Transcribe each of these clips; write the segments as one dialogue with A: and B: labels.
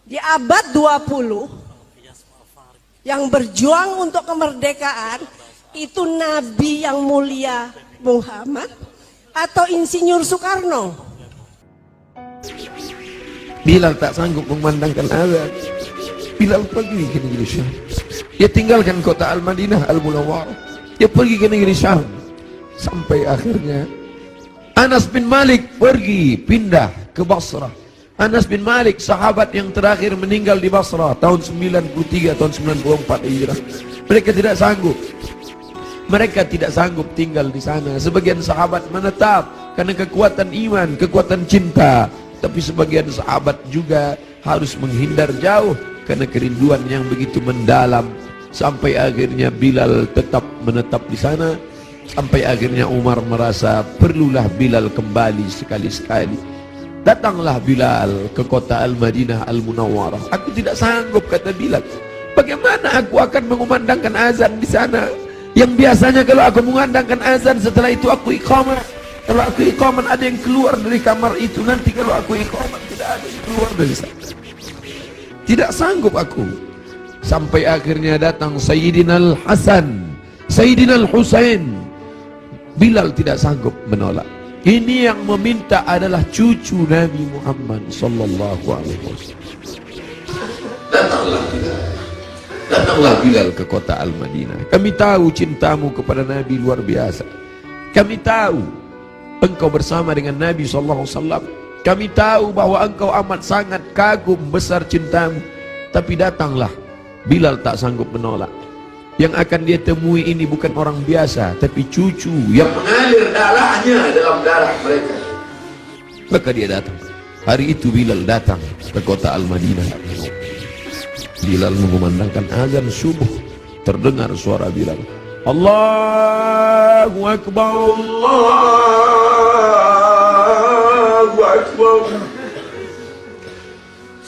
A: Di abad 20 yang berjuang untuk kemerdekaan itu Nabi yang mulia Muhammad atau Insinyur Soekarno?
B: Bilal tak sanggup memandangkan azan. Bilal pergi ke negeri Syam. Dia tinggalkan kota Al-Madinah Al-Munawwarah. Dia pergi ke negeri Syam. Sampai akhirnya Anas bin Malik pergi pindah ke Basrah. Anas bin Malik sahabat yang terakhir meninggal di Basrah tahun 93 tahun 94 Hijrah. Mereka tidak sanggup. Mereka tidak sanggup tinggal di sana. Sebagian sahabat menetap karena kekuatan iman, kekuatan cinta. Tapi sebagian sahabat juga harus menghindar jauh karena kerinduan yang begitu mendalam. Sampai akhirnya Bilal tetap menetap di sana. Sampai akhirnya Umar merasa perlulah Bilal kembali sekali-sekali. Datanglah Bilal ke kota Al-Madinah Al-Munawwarah. Aku tidak sanggup, kata Bilal. Bagaimana aku akan mengumandangkan azan di sana? Yang biasanya kalau aku mengumandangkan azan, setelah itu aku iqamah. Kalau aku iqamah ada yang keluar dari kamar itu. Nanti kalau aku iqamah tidak ada yang keluar dari sana. Tidak sanggup aku. Sampai akhirnya datang Sayyidina Al-Hasan, Sayyidina Al-Husain. Bilal tidak sanggup menolak. Ini yang meminta adalah cucu Nabi Muhammad sallallahu alaihi wasallam. Datanglah Bilal. Datanglah Bilal ke kota Al-Madinah. Kami tahu cintamu kepada Nabi luar biasa. Kami tahu engkau bersama dengan Nabi sallallahu alaihi wasallam. Kami tahu bahwa engkau amat sangat kagum besar cintamu. Tapi datanglah. Bilal tak sanggup menolak. Yang akan dia temui ini bukan orang biasa, tapi cucu yang mengalir darahnya dalam darah mereka. Maka dia datang. Hari itu Bilal datang ke kota Al-Madinah. Bilal mengumandangkan azan subuh. Terdengar suara Bilal, Allahu Akbar, Allahu Akbar.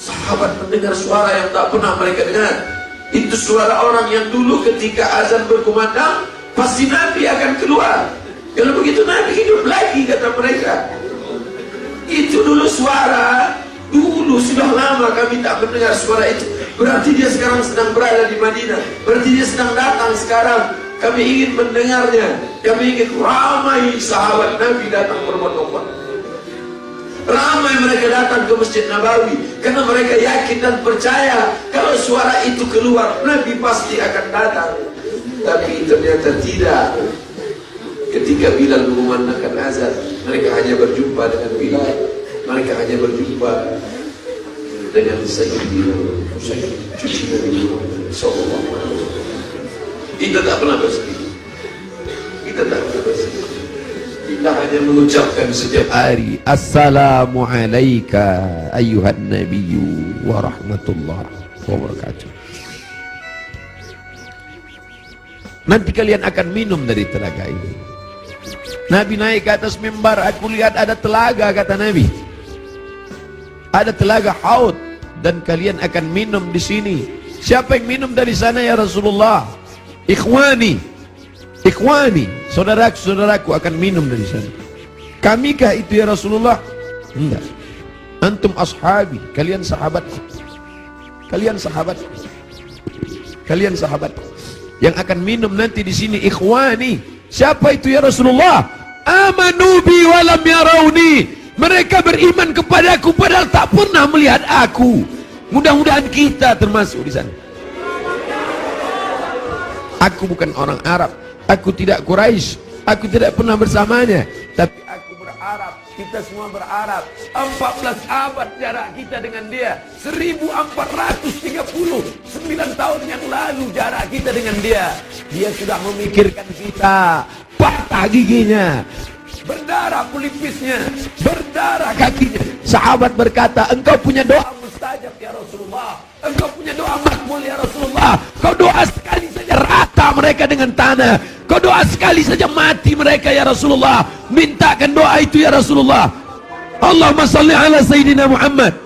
B: Sahabat mendengar suara yang tak pernah mereka dengar. Itu suara orang yang dulu ketika azan berkumandang pasti Nabi akan keluar. Kalau begitu Nabi hidup lagi, kata mereka. Itu dulu suara, dulu sudah lama kami tak mendengar suara itu. Berarti dia sekarang sedang berada di Madinah. Berarti dia sedang datang sekarang. Kami ingin mendengarnya. Kami ingin ramai sahabat Nabi datang berbondong-bondong. Ramai mereka datang ke Masjid Nabawi karena mereka yakin dan percaya kalau suara itu keluar Nabi pasti akan datang. Tapi ternyata tidak. Ketika Bilal mengumandangkan azan, mereka hanya berjumpa dengan Bilal. Mereka hanya berjumpa dengan Sayyidina Husain, cucu Nabi Muhammad sallallahu alaihi wasallam. Kita tak pernah bersedih. Kita tak pernah bersedih. Kita hanya mengucapkan setiap hari Assalamu alayka ayyuhan nabiyyu wa rahmatullahi wa barakatuh. Nanti kalian akan minum dari telaga ini. Nabi naik ke atas mimbar. Aku lihat ada telaga, kata Nabi. Ada telaga Haud dan kalian akan minum di sini. Siapa yang minum dari sana ya Rasulullah? Ikhwani, ikhwani, saudaraku akan minum dari sana. Kamikah itu ya Rasulullah? Enggak. Antum ashabi, kalian sahabatku. Kalian sahabat. Kalian sahabat. Yang akan minum nanti di sini ikhwani. Siapa itu ya Rasulullah? Amanu bi wa lam yarawni. Mereka beriman kepadaku padahal tak pernah melihat aku. Mudah-mudahan kita termasuk di sana. Aku bukan orang Arab. Aku tidak Quraisy, aku tidak pernah bersamanya, tapi aku berharap, kita semua berharap 14 abad jarak kita dengan dia, 1439 tahun yang lalu jarak kita dengan dia. Dia sudah memikirkan kita, patah giginya, berdarah pelipisnya, berdarah kakinya. Sahabat berkata, engkau punya doa mustajab ya Rasulullah, engkau punya doa makbul ya Rasulullah. Kau doa sekali saja rata mereka dengan tanah. Kau doa sekali saja mati mereka ya Rasulullah. Mintakan doa itu ya Rasulullah. Allahumma salli ala Sayyidina Muhammad.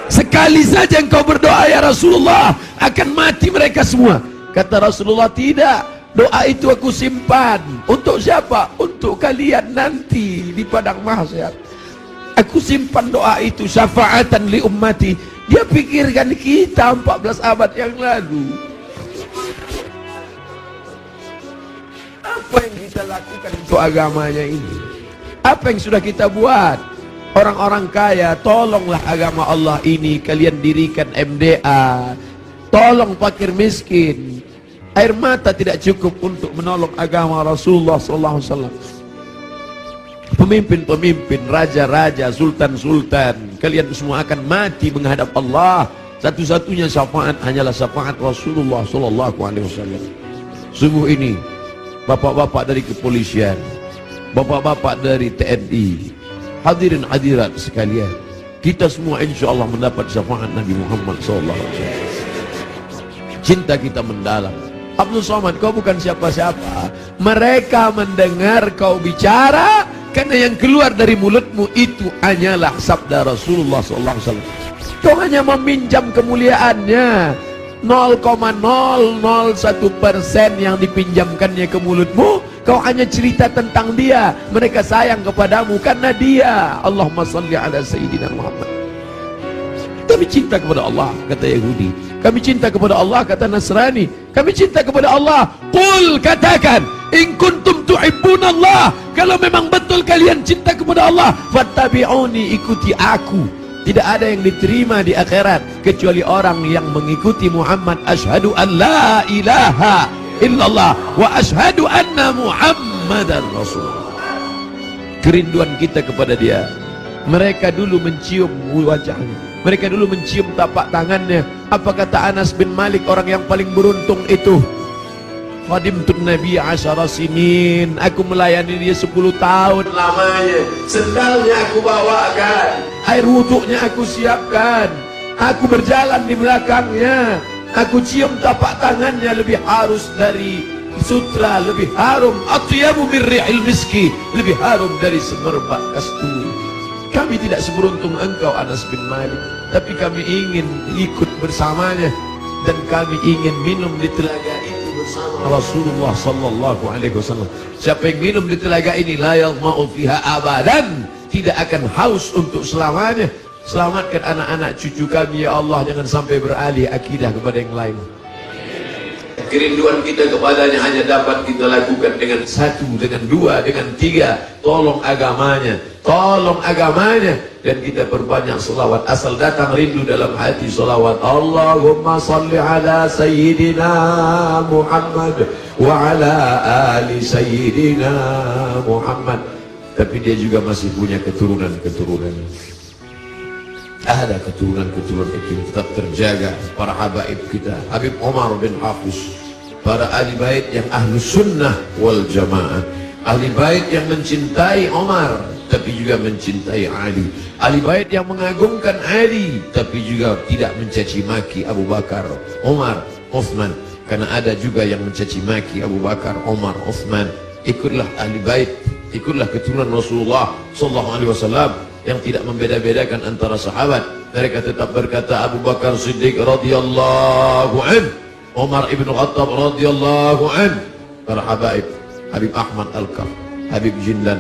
B: Sekali saja engkau berdoa ya Rasulullah, akan mati mereka semua. Kata Rasulullah, tidak. Doa itu aku simpan. Untuk siapa? Untuk kalian nanti di padang mahsyar. Aku simpan doa itu syafaatan li ummati. Dia pikirkan kita 14 abad yang lalu. Apa yang kita lakukan untuk agamanya ini? Apa yang sudah kita buat? Orang-orang kaya, tolonglah agama Allah ini. Kalian dirikan MDA. Tolong fakir miskin. Air mata tidak cukup untuk menolong agama Rasulullah SAW. Pemimpin-pemimpin, raja-raja, sultan-sultan, kalian semua akan mati menghadap Allah. Satu-satunya syafaat hanyalah syafaat Rasulullah SAW. Sungguh ini, bapak-bapak dari kepolisian, bapak-bapak dari TNI, hadirin hadirat sekalian, kita semua insya Allah mendapat syafaat Nabi Muhammad SAW. Cinta kita mendalam. Abdul Somad, kau bukan siapa-siapa. Mereka mendengar kau bicara karena yang keluar dari mulutmu itu hanyalah sabda Rasulullah SAW. Kau hanya meminjam kemuliaannya. 0,001% yang dipinjamkannya ke mulutmu. Kau hanya cerita tentang dia. Mereka sayang kepadamu karena dia. Allahumma salli ala Sayyidina Muhammad. Kami cinta kepada Allah, kata Yahudi. Kami cinta kepada Allah, kata Nasrani. Kami cinta kepada Allah. Qul, katakan, in kuntum tuhibbunallah, kalau memang betul kalian cinta kepada Allah, fattabi'uni, ikuti aku. Tidak ada yang diterima di akhirat kecuali orang yang mengikuti Muhammad. Asyhadu an la ilaha illallah wa asyhadu anna Muhammadan Rasulullah. Kerinduan kita kepada dia. Mereka dulu mencium wajahnya, mereka dulu mencium tapak tangannya. Apa kata Anas bin Malik, orang yang paling beruntung itu? Khadimtun Nabi 10 sinin, aku melayani dia 10 tahun lamanya. Sendalnya aku bawakan, air wuduknya aku siapkan, aku berjalan di belakangnya, aku cium tapak tangannya, lebih halus dari sutra, lebih harum, atyabu min ri'il miski, lebih harum dari semerbak kasturi. Kami tidak seberuntung engkau Anas bin Malik, tapi kami ingin ikut bersamanya, dan kami ingin minum di telaga itu bersama Rasulullah sallallahu alaihi wasallam. Siapa yang minum di telaga ini, la yadma'u fiha abadan, tidak akan haus untuk selamanya. Selamatkan anak-anak cucu kami ya Allah, jangan sampai beralih akidah kepada yang lain. Kerinduan kita kepadanya hanya dapat kita lakukan dengan 1, dengan 2, dengan 3. Tolong agamanya, tolong agamanya, dan kita perbanyak selawat. Asal datang rindu dalam hati selawat. Allahumma salli ala Sayyidina Muhammad wa ala ali Sayyidina Muhammad. Tapi dia juga masih punya keturunan-keturunan. Ada keturunan-keturunan itu tetap terjaga. Para habaib kita, Habib Omar bin Hafiz, para ahli bait yang ahlu sunnah wal jamaah, ahli bait yang mencintai Omar tapi juga mencintai Ali, ahli bait yang mengagungkan Ali tapi juga tidak mencaci maki Abu Bakar, Omar, Uthman. Karena ada juga yang mencaci maki Abu Bakar, Omar, Uthman. Ikutlah ahli bait, ikutlah keturunan Rasulullah sallallahu alaihi wasallam yang tidak membeda-bedakan antara sahabat. Mereka tetap berkata Abu Bakar Siddiq radhiyallahu an, Umar ibn Khattab radhiyallahu an. Para habaib, Habib Ahmad Al-Kaf, Habib Jindan,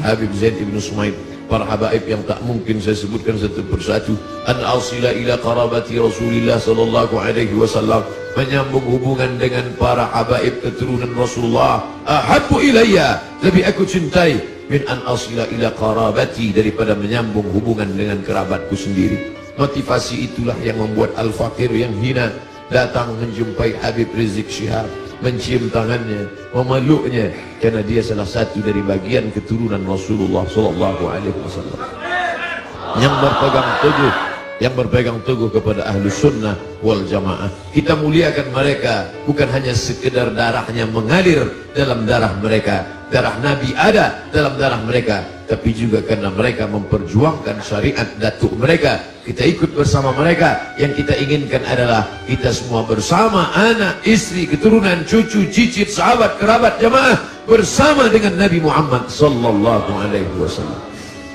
B: Habib Zaid ibn Sumaid, para habaib yang tak mungkin saya sebutkan satu persatu. An asila ila qarabati Rasulillah sallallahu alaihi wasallam, menyambung hubungan dengan para habaib keturunan Rasulullah. Ahabbu ilayya, lebih aku cintai min an asila ila qarabati, daripada menyambung hubungan dengan kerabatku sendiri. Motivasi itulah yang membuat al-fakir yang hina datang menjumpai Habib Rizik Syihab, mencium tangannya, memeluknya, karena dia salah satu dari bagian keturunan Rasulullah sallallahu alaihi wasallam yang berpegang teguh kepada ahlu sunnah wal jamaah. Kita muliakan mereka bukan hanya sekedar darahnya mengalir dalam darah mereka, darah Nabi ada dalam darah mereka, tapi juga karena mereka memperjuangkan syariat datuk mereka. Kita ikut bersama mereka. Yang kita inginkan adalah kita semua bersama, anak, istri, keturunan, cucu, cicit, sahabat, kerabat, jamaah, bersama dengan Nabi Muhammad sallallahu alaihi wasallam.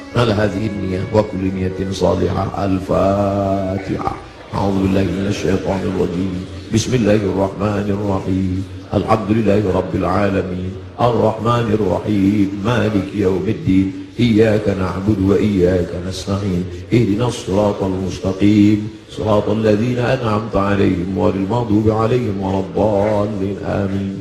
B: على هذه النية وكل نية صالحة. الفاتحة. أعوذ بالله من الشيطان الرجيم. بسم الله الرحمن الرحيم. الحمد لله رب العالمين الرحمن الرحيم مالك يوم الدين إياك نعبد وإياك نستعين اهدنا الصراط المستقيم صراط الذين أنعمت عليهم غير المغضوب عليهم ولا الضالين آمين.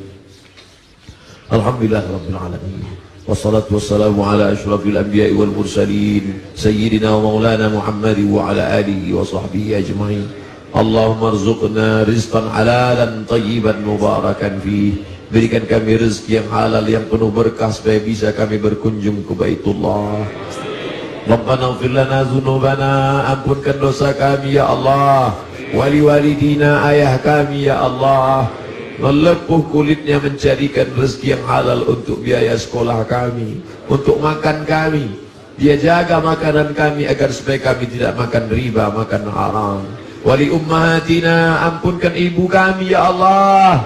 B: الحمد لله رب العالمين والصلاة والسلام على أشرف الأنبياء والمرسلين سيدنا ومولانا محمد وعلى آله وصحبه أجمعين. اللهم ارزقنا رزقا حلالا طيبا مباركا فيه. Berikan kami rezeki yang halal yang penuh berkah supaya bisa kami berkunjung ke Baitullah. Rabbana ighfir lana dzunubana, ampunkan dosa kami ya Allah. Wali walidina, ayah kami ya Allah. Melepuh kulitnya mencarikan rezeki yang halal untuk biaya sekolah kami, untuk makan kami. Dia jaga makanan kami agar supaya kami tidak makan riba, makan haram. Wali ummahatina, ampunkan ibu kami ya Allah.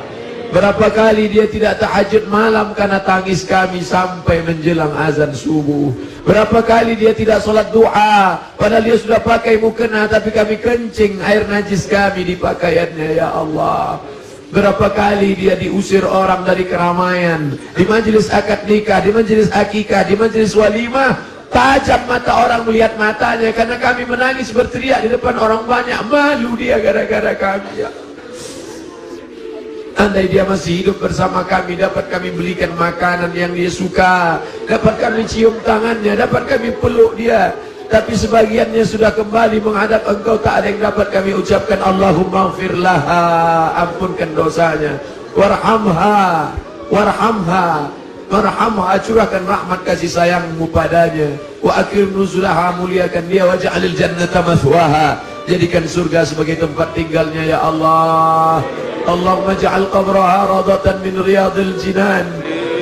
B: Berapa kali dia tidak tahajud malam karena tangis kami sampai menjelang azan subuh. Berapa kali dia tidak sholat doa padahal dia sudah pakai mukena tapi kami kencing air najis kami di pakaiannya ya Allah. Berapa kali dia diusir orang dari keramaian, di majelis akad nikah, di majelis akikah, di majelis walimah. Tajam mata orang melihat matanya karena kami menangis berteriak di depan orang banyak. Malu dia gara-gara kami ya. Andai dia masih hidup bersama kami, dapat kami belikan makanan yang dia suka, dapat kami cium tangannya, dapat kami peluk dia. Tapi sebagiannya sudah kembali menghadap engkau, tak ada yang dapat kami ucapkan Allahumma ighfir laha, ampunkan dosanya, warhamha, warhamha, warhamha, curahkan rahmat kasih sayangmu padanya, wa akrim nuzulaha, muliakan dia, waj'alil jannata mathwaha, jadikan surga sebagai tempat tinggalnya ya Allah. Allahumma ja'al qabraha radatan min riyadil jinan,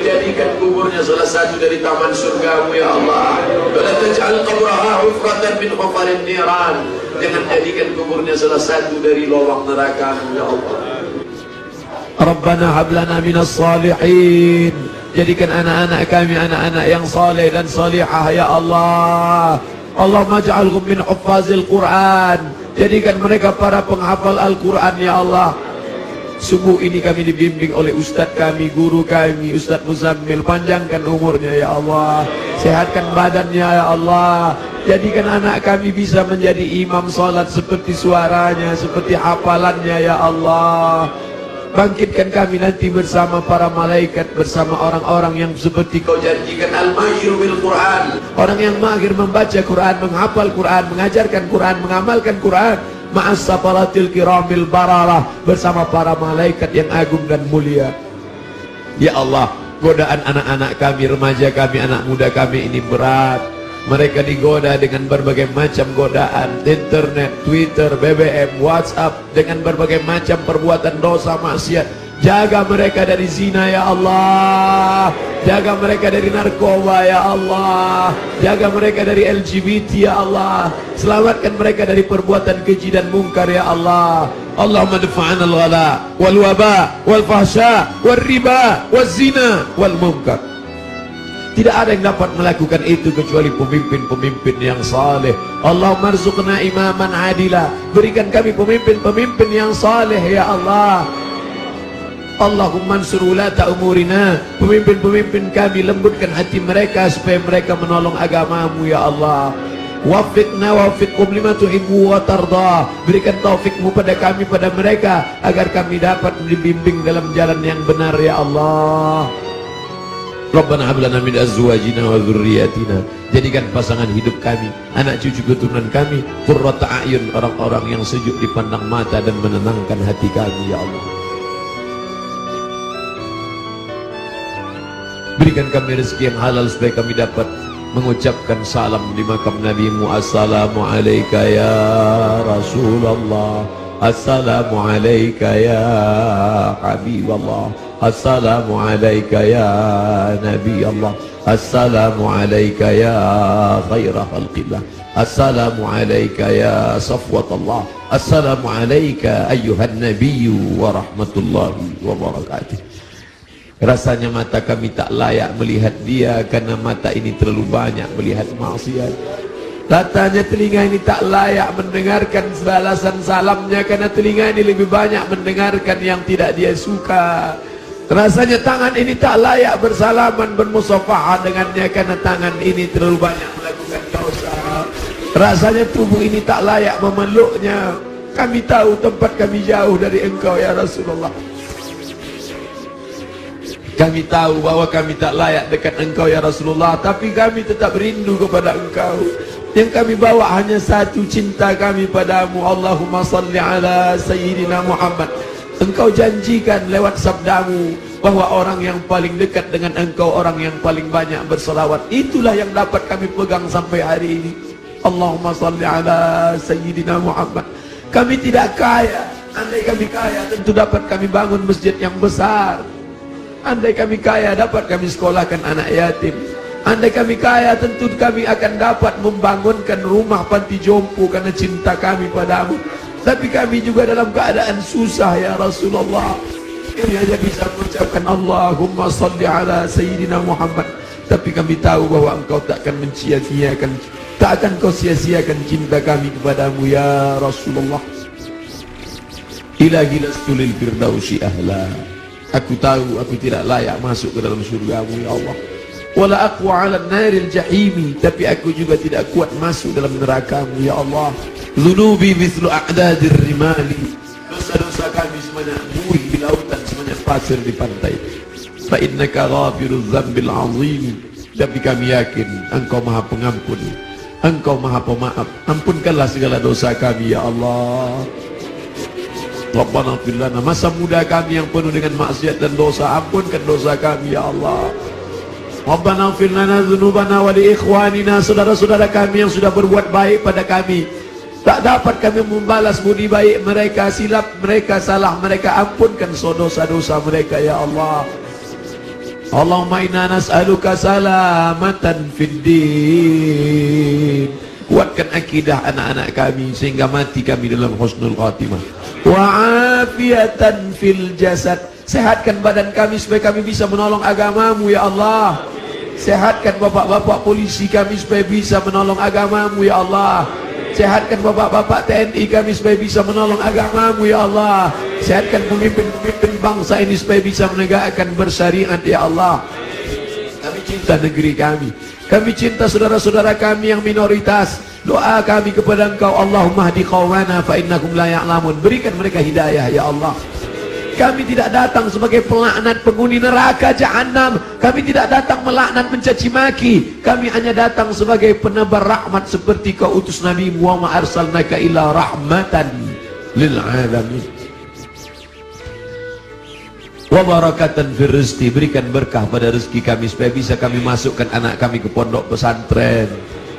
B: jadikan kuburnya salah satu dari taman surgamu ya Allah. Wala taj'al qabraha hufratan min hufarin niran, jangan jadikan kuburnya salah satu dari lubang neraka ya Allah. Rabbana hab lana minas salihin, jadikan anak-anak kami anak-anak yang saleh dan salihah ya Allah. Allahumma ja'alhum min huffazil Quran, jadikan mereka para penghafal Al-Quran ya Allah. Subuh ini kami dibimbing oleh Ustadz kami, guru kami, Ustadz Muzammil. Panjangkan umurnya ya Allah, sehatkan badannya ya Allah. Jadikan anak kami bisa menjadi imam salat seperti suaranya, seperti hafalannya ya Allah. Bangkitkan kami nanti bersama para malaikat, bersama orang-orang yang seperti kau janjikan, al-mahir bil Quran, orang yang mahir membaca Quran, menghafal Quran, mengajarkan Quran, mengamalkan Quran, ma'as safaratil kiramil bararah, bersama para malaikat yang agung dan mulia. Ya Allah, godaan anak-anak kami, remaja kami, anak muda kami ini berat. Mereka digoda dengan berbagai macam godaan, internet, Twitter, BBM, WhatsApp, dengan berbagai macam perbuatan dosa maksiat. Jaga mereka dari zina ya Allah, jaga mereka dari narkoba ya Allah, jaga mereka dari LGBT ya Allah, selamatkan mereka dari perbuatan keji dan mungkar ya Allah. Allahumma dafa'an al-ghala wal waba wal fahsya wal riba wal zina wal munkar. Tidak ada yang dapat melakukan itu kecuali pemimpin-pemimpin yang saleh. Allahumma arzuqna imaman adila, berikan kami pemimpin-pemimpin yang saleh ya Allah. Allahumma ansur ulata umurina, pemimpin-pemimpin kami lembutkan hati mereka supaya mereka menolong agamamu ya Allah. Wafiqna wafiqhum lima tuhibbu wa tarda, berikan taufikmu pada kami, pada mereka, agar kami dapat dibimbing dalam jalan yang benar ya Allah. Rabbana hab lana min azwajina wa dzurriyyatina, jadikan pasangan hidup kami, anak cucu keturunan kami, qurrata a'yun, orang-orang yang sejuk dipandang mata dan menenangkan hati kami ya Allah. Berikan kami rezeki yang halal supaya kami dapat mengucapkan salam di makam Nabi-Mu. Assalamu alayka ya Rasulullah, assalamu alayka ya Habiballah, assalamu alayka ya Nabi Allah, assalamu alayka ya khaira khalqillah, assalamu alayka ya safwatullah, assalamu alayka ayyuhan nabiyyu wa rahmatullahi wa barakatuh. Rasanya mata kami tak layak melihat dia karena mata ini terlalu banyak melihat maksiat. Katanya telinga ini tak layak mendengarkan balasan salamnya karena telinga ini lebih banyak mendengarkan yang tidak dia suka. Rasanya tangan ini tak layak bersalaman bermusafahah dengannya karena tangan ini terlalu banyak melakukan dosa. Rasanya tubuh ini tak layak memeluknya. Kami tahu tempat kami jauh dari engkau ya Rasulullah. Kami tahu bahwa kami tak layak dekat engkau ya Rasulullah, tapi kami tetap rindu kepada engkau. Yang kami bawa hanya satu, cinta kami padamu. Allahumma salli ala Sayyidina Muhammad. Engkau janjikan lewat sabdamu bahwa orang yang paling dekat dengan engkau, orang yang paling banyak berselawat. Itulah yang dapat kami pegang sampai hari ini. Allahumma salli ala Sayyidina Muhammad. Kami tidak kaya. Andai kami kaya, tentu dapat kami bangun masjid yang besar. Andai kami kaya, dapat kami sekolahkan anak yatim. Andai kami kaya, tentu kami akan dapat membangunkan rumah panti jompo karena cinta kami padamu. Tapi kami juga dalam keadaan susah ya Rasulullah. Ini hanya bisa mengucapkan Allahumma salli ala Sayyidina Muhammad. Tapi kami tahu bahwa engkau tak akan mencia-ciakan, tak akan kau sia-siakan cinta kami kepadamu ya Rasulullah. Ilahi lastu lil firdausi ahla. Aku tahu aku tidak layak masuk ke dalam surgamu ya Allah. Wala aqwa ala naril jahimi. Tapi aku juga tidak kuat masuk dalam nerakamu ya Allah. Dhunubi mithlu a'dadir rimali. Dosa-dosa kami sebanyak buih di lautan, sebanyak pasir di pantai. Fa innaka ghafiruz dzambil azim. Tapi kami yakin engkau maha pengampun, engkau maha pemaaf. Ampunkanlah segala dosa kami ya Allah. Rabbana ighfir lana. Masa muda kami yang penuh dengan maksiat dan dosa, ampunkan dosa kami ya Allah. Rabbana ighfir lana dzunubana wa li ikhwanina. Saudara-saudara kami yang sudah berbuat baik pada kami, tak dapat kami membalas budi baik mereka, silap mereka, salah mereka, ampunkan dosa-dosa mereka ya Allah. Allahumma inna nas'aluka salamatan fid din. Kuatkan akidah anak-anak kami sehingga mati kami dalam husnul khatimah. Wa afiatan fil jasad. Sehatkan badan kami supaya kami bisa menolong agamamu ya Allah. Sehatkan bapak-bapak polisi kami supaya bisa menolong agamamu ya Allah. Sehatkan bapak-bapak TNI kami supaya bisa menolong agamamu ya Allah. Sehatkan pemimpin-pemimpin bangsa ini supaya bisa menegakkan bersyariat ya Allah. Kami cinta negeri kami. Kami cinta saudara-saudara kami yang minoritas. Doa kami kepada engkau, Allahumma hdi qaumana fa innakum la ya'lamun. Berikan mereka hidayah ya Allah. Kami tidak datang sebagai pelaknat penghuni neraka jahanam. Kami tidak datang melaknat mencaci maki. Kami hanya datang sebagai penebar rahmat seperti kau utus Nabi Muhammad arsalnaka illa rahmatan lil alamin. Wa barakatan fir rizqi. Berikan berkah pada rezeki kami supaya bisa kami masukkan anak kami ke pondok pesantren,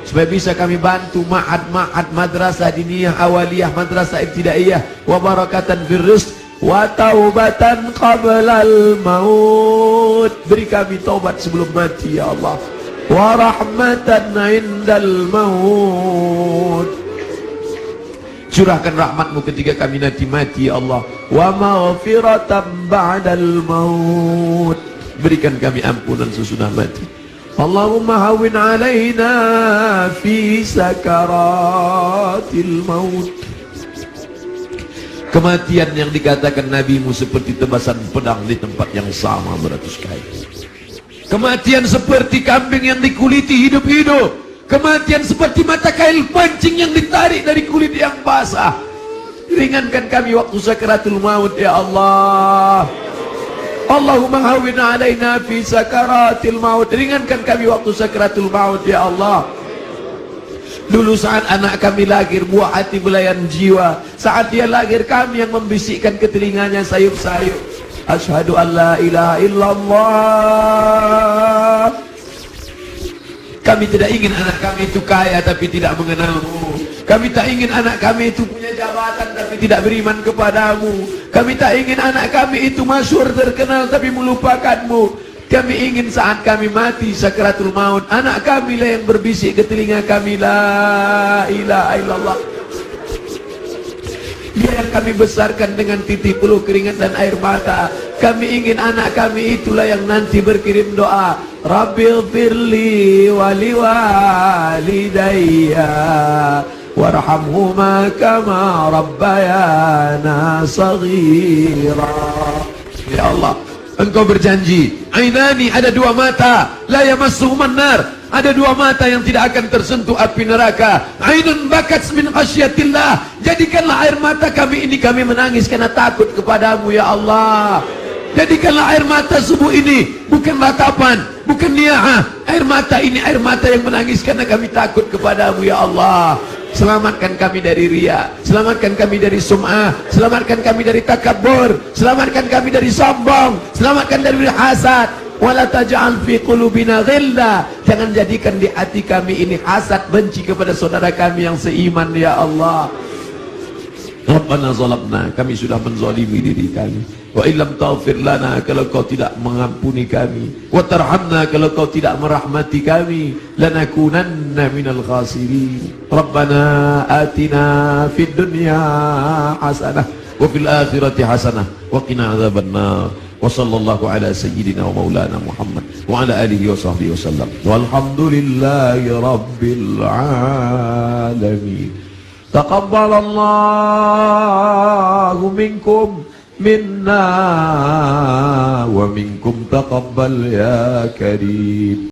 B: supaya bisa kami bantu ma'had madrasah diniyah awaliyah, madrasah ibtidaiyah. Wa barakatan fir rizqi wa taubatan qablal maut. Beri kami taubat sebelum mati ya Allah. Wa rahmatan indal maut. Curahkan rahmatmu ketika kami nanti mati ya Allah. Wa maghfiratan ba'dal maut. Berikan kami ampunan sesudah mati. Allahumma hawwin alaina fi sakaratil maut. Kematian yang dikatakan Nabimu seperti tebasan pedang di tempat yang sama beratus kali. Kematian seperti kambing yang dikuliti hidup-hidup. Kematian seperti mata kail pancing yang ditarik dari kulit yang basah. Ringankan kami waktu sakaratul maut ya Allah. Allahumma hawwin alaina fi sakaratil maut. Ringankan kami waktu sakaratul maut ya Allah. Dulu saat anak kami lahir, buah hati belayan jiwa. Saat dia lahir, kami yang membisikkan ke telinganya sayup-sayup, asyhadu an la ilaha illallah. Kami tidak ingin anak kami itu kaya tapi tidak mengenalmu. Kami tak ingin anak kami itu punya jabatan tapi tidak beriman kepadamu. Kami tak ingin anak kami itu masyhur terkenal tapi melupakanmu. Kami ingin saat kami mati sakaratul maut, anak kami lah yang berbisik ke telinga kami, la ilaha illallah. Dia yang kami besarkan dengan titik peluh keringat dan air mata. Kami ingin anak kami itulah yang nanti berkirim doa, Rabbighfirli wali walidayya warhamhuma kama rabbayana saghira. Ya Allah, Engkau berjanji, ainani, ada dua mata, la yamassuhuman nar, ada dua mata yang tidak akan tersentuh api neraka. Ainun bakat min khasyatillah, jadikanlah air mata kami ini kami menangis karena takut kepadamu ya Allah. Jadikanlah air mata subuh ini bukan ratapan, bukan ni'ah. Air mata ini air mata yang menangis karena kami takut kepadamu ya Allah. Selamatkan kami dari riya, selamatkan kami dari sum'ah, selamatkan kami dari takabur, selamatkan kami dari sombong, selamatkan dari hasad. Wala taj'al fi qulubina ghilla, jangan jadikan di hati kami ini hasad, benci kepada saudara kami yang seiman ya Allah. Rabbana zalamna, kami sudah menzalimi diri kami. Wa illam taghfir lana, kalau kau tidak mengampuni kami, wa tarhamna, kalau kau tidak merahmati kami, lanakunanna minal khasirin. Rabbana atina fid dunya hasanah wa fil akhirati hasanah wa qina adzabannar. Wa sallallahu ala sayyidina wa maulana Muhammad wa ala alihi wa sahbihi wasallam. Walhamdulillahi rabbil alamin. Taqabbalallahu minkum minna wa minkum taqabbal ya karim.